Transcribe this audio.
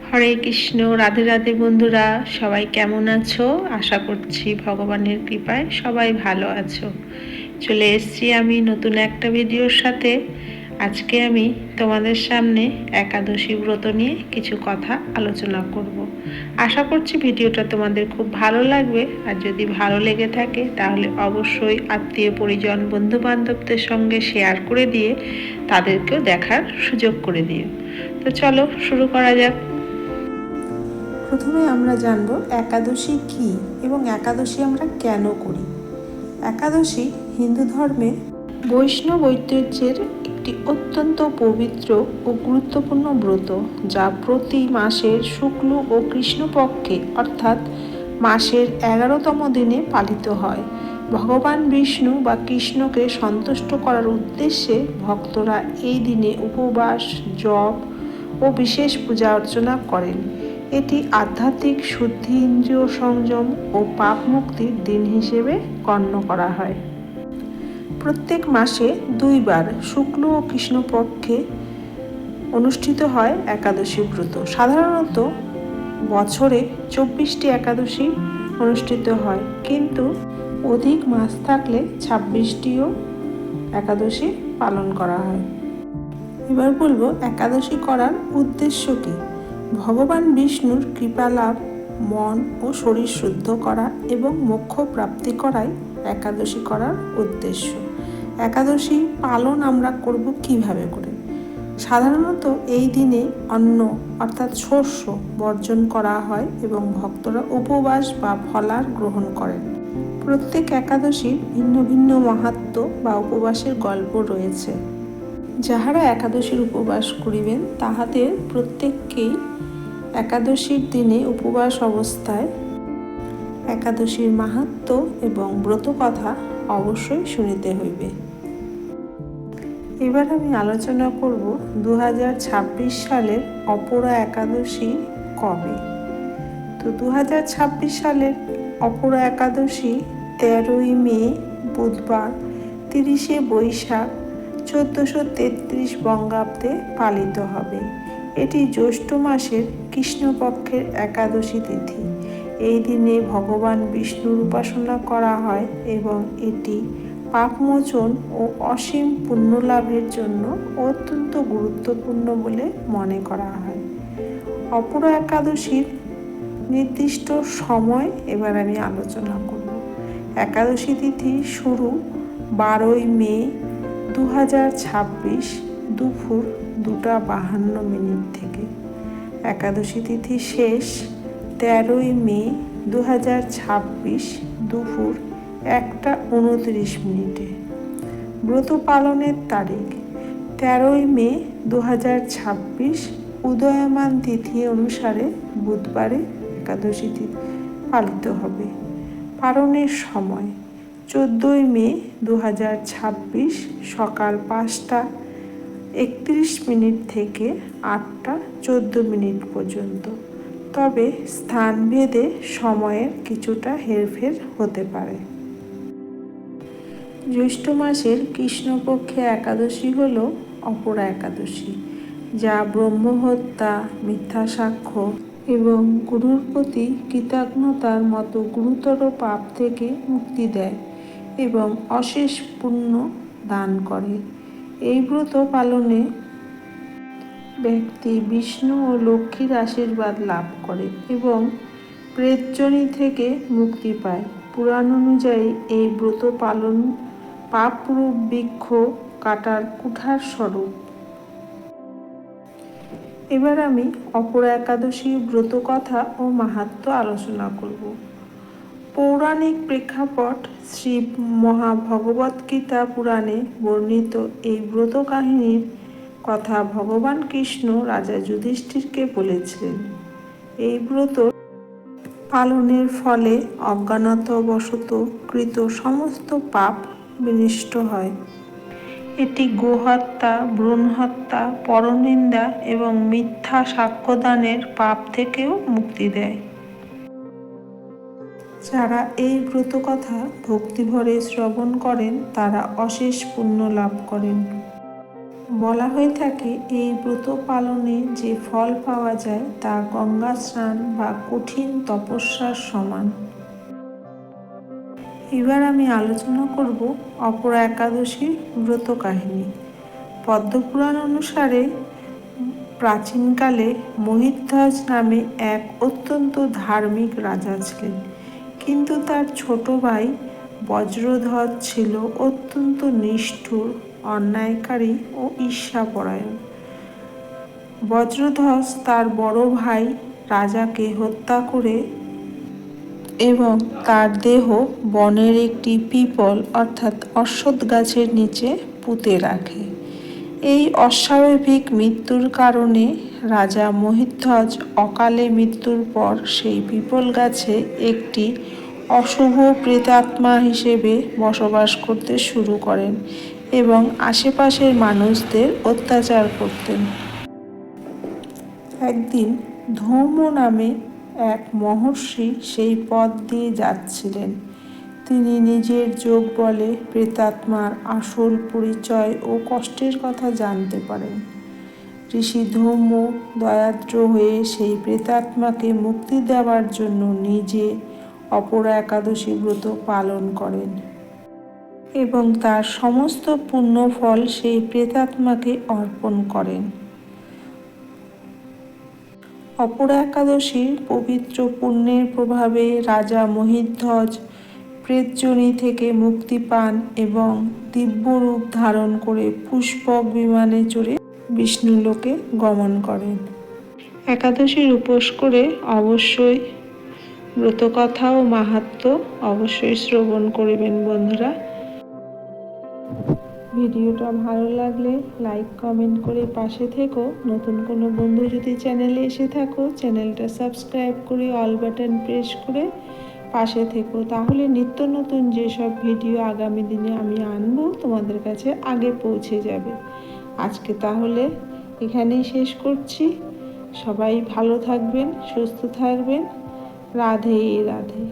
হরে কৃষ্ণ। রাধে রাধে বন্ধুরা, সবাই কেমন আছো? আশা করছি ভগবানের কৃপায় সবাই ভালো আছো। চলে এসেছি আমি নতুন একটা ভিডিওর সাথে। আজকে আমি তোমাদের সামনে একাদশী ব্রত নিয়ে কিছু কথা আলোচনা করব। আশা করছি ভিডিওটা তোমাদের খুব ভালো লাগবে। আর যদি ভালো লেগে থাকে তাহলে অবশ্যই আত্মীয় পরিজন বন্ধু বান্ধবদের সঙ্গে শেয়ার করে দিয়ে তাদেরকেও দেখার সুযোগ করে দিও। তো চলো শুরু করা যাক। প্রথমে আমরা জানব একাদশী কী এবং একাদশী আমরা কেন করি। একাদশী হিন্দু ধর্মে বৈষ্ণব ঐতিহ্যের একটি অত্যন্ত পবিত্র ও গুরুত্বপূর্ণ ব্রত, যা প্রতি মাসের শুক্ল ও কৃষ্ণপক্ষে অর্থাৎ মাসের 11তম দিনে পালিত হয়। ভগবান বিষ্ণু বা কৃষ্ণকে সন্তুষ্ট করার উদ্দেশ্যে ভক্তরা এই দিনে উপবাস, জপ ও বিশেষ পূজা অর্চনা করেন। এটি আধ্যাত্মিক শুদ্ধি, ইন্দ্রিয় সংযম ও পাপ মুক্তির দিন হিসেবে গণ্য করা হয়। প্রত্যেক মাসে 2 বার শুক্ল ও কৃষ্ণপক্ষে অনুষ্ঠিত হয় একাদশী ব্রত। সাধারণত বছরে 24টি একাদশী অনুষ্ঠিত হয়, কিন্তু অধিক মাস থাকলে 26টিও একাদশী পালন করা হয়। এবার বলবো একাদশী করার উদ্দেশ্য কী। ভগবান বিষ্ণুর কৃপালাভ, মন ও শরীর শুদ্ধ করা এবং মোক্ষ প্রাপ্তি করাই একাদশী করার উদ্দেশ্য। একাদশী পালন আমরা করব কিভাবে করে? সাধারণত এই দিনে অন্ন অর্থাৎ শস্য বর্জন করা হয় এবং ভক্তরা উপবাস বা ফলাহার গ্রহণ করেন। প্রত্যেক একাদশীর ভিন্ন ভিন্ন মাহাত্ম্য বা উপবাসের গল্প রয়েছে। যাহারা একাদশীর উপবাস করিবেন তাহাদের প্রত্যেককেই একাদশীর দিনে উপবাস অবস্থায় একাদশীর মাহাত্ম্য এবং ব্রত কথা অবশ্যই শুনিতে হইবে। এবার আমি আলোচনা করব 2026 সালের অপরা একাদশী কবে। তো 2026 সালের অপরা একাদশী 13ই মে বুধবার, 30শে বৈশাখ 1433 বঙ্গাব্দে পালিত হবে। এটি জ্যৈষ্ঠ মাসের কৃষ্ণপক্ষের একাদশী তিথি। এই দিনে ভগবান বিষ্ণুর উপাসনা করা হয় এবং এটি পাপমোচন ও অসীম পুণ্যলাভের জন্য অত্যন্ত গুরুত্বপূর্ণ বলে মনে করা হয়। অপরা একাদশীর নির্দিষ্ট সময় এবার আমি আলোচনা করব। একাদশী তিথি শুরু 12ই মে 2026 দুপুর 2:52 থেকে। একাদশী তিথি শেষ 13ই মে 2026 দুপুর 1:29। ব্রত পালনের তারিখ 13ই মে 2026 উদয়মান তিথি অনুসারে বুধবারে একাদশী তিথি পালিত হবে। পালনের সময় 14ই মে 2026 সকাল 5:31 থেকে 8:14 পর্যন্ত। তবে স্থানভেদে সময়ের কিছুটা হেরফের হতে পারে। জ্যৈষ্ঠ মাসের কৃষ্ণপক্ষে একাদশী হল অপরা একাদশী, যা ব্রহ্মহত্যা, মিথ্যা সাক্ষ্য এবং গুরুর প্রতি কৃতজ্ঞতার মতো গুরুতর পাপ থেকে মুক্তি দেয় এবং অশেষ পুণ্য দান করে। এই ব্রত পালনে ব্যক্তি বিষ্ণু ও লক্ষ্মীর আশীর্বাদ লাভ করে এবং প্রেতযোনি থেকে মুক্তি পায়। পুরাণ অনুযায়ী এই ব্রত পালন পাপরূপ বৃক্ষ কাটার কুঠার স্বরূপ। এবার আমি অপরা একাদশীর ব্রত কথা ও মাহাত্ম্য আলোচনা করব। পৌরাণিক প্রেক্ষাপট শ্রী মহাভগবদ্গীতা পুরাণে বর্ণিত এই ব্রত কাহিনীর কথা ভগবান কৃষ্ণ রাজা যুধিষ্ঠিরকে বলেছিলেন। এই ব্রত পালনের ফলে অজ্ঞানতাবশত কৃত সমস্ত পাপ বিনষ্ট হয়। এটি গোহত্যা, ভ্রূণহত্যা, পরনিন্দা এবং মিথ্যা সাক্ষ্যদানের পাপ থেকেও মুক্তি দেয়। যারা এই ব্রত কথা ভক্তিভরে শ্রবণ করেন তারা অশেষ পুণ্য লাভ করেন। বলা হয়ে থাকে এই ব্রত পালনে যে ফল পাওয়া যায় তা গঙ্গা স্নান বা কঠিন তপস্যার সমান। এবার আমি আলোচনা করব অপরা একাদশীর ব্রত কাহিনী। পদ্মপুরাণ অনুসারে প্রাচীনকালে মহিধ্বজ নামে এক অত্যন্ত ধার্মিক রাজা ছিলেন, কিন্তু তার ছোট ভাই বজ্রধ্বজ ছিল অত্যন্ত নিষ্ঠুর, অন্যায়কারী ও ঈর্ষাপরায়ণ। বজ্রধ্বজ তার বড় ভাই রাজাকে হত্যা করে এবং তার দেহ বনের একটি পিপল অর্থাৎ অশ্বত্থ গাছের নিচে পুঁতে রাখে। এই অস্বাভাবিক মৃত্যুর কারণে রাজা মহিধ্বজ অকালে মৃত্যুর পর সেই পিপল গাছে একটি অশুভ প্রেতাত্মা হিসেবে বসবাস করতে শুরু করেন এবং আশেপাশের মানুষদের অত্যাচার করতেন। একদিন ধৌম নামে এক মহর্ষি সেই পথ দিয়ে যাচ্ছিলেন। তিনি নিজের যোগ বলে প্রেতাত্মার আসল পরিচয় ও কষ্টের কথা জানতে পারেন। ঋষি ধৌম দয়াদ্র হয়ে সেই প্রেতাত্মাকে মুক্তি দেওয়ার জন্য নিজে অপরা একাদশী ব্রত পালন করেন এবং তার সমস্ত পুণ্যফল সেই প্রেতাত্মাকে অর্পণ করেন। অপরা একাদশীর পবিত্র পুণ্যের প্রভাবে রাজা মহিধ্বজ প্রেতযোনি থেকে মুক্তি পান এবং দিব্যরূপ ধারণ করে পুষ্পক বিমানে চড়ে বিষ্ণুলোকে গমন করেন। একাদশীর উপোস করে অবশ্যই ব্রতকথা ও মাহাত্ম্য অবশ্যই শ্রবণ করবেন বন্ধুরা। ভিডিওটা ভালো লাগলে লাইক কমেন্ট করে পাশে থেকো। নতুন কোনো বন্ধু যদি চ্যানেলে এসে থাকো চ্যানেলটা সাবস্ক্রাইব করে অল বাটন প্রেস করে পাশে থেকো, তাহলে নিত্য নতুন যেসব ভিডিও আগামী দিনে আমি আনবো তোমাদের কাছে আগে পৌঁছে যাবে। আজকে তাহলে এখানেই শেষ করছি। সবাই ভালো থাকবেন, সুস্থ থাকবেন। রাধে রাধে।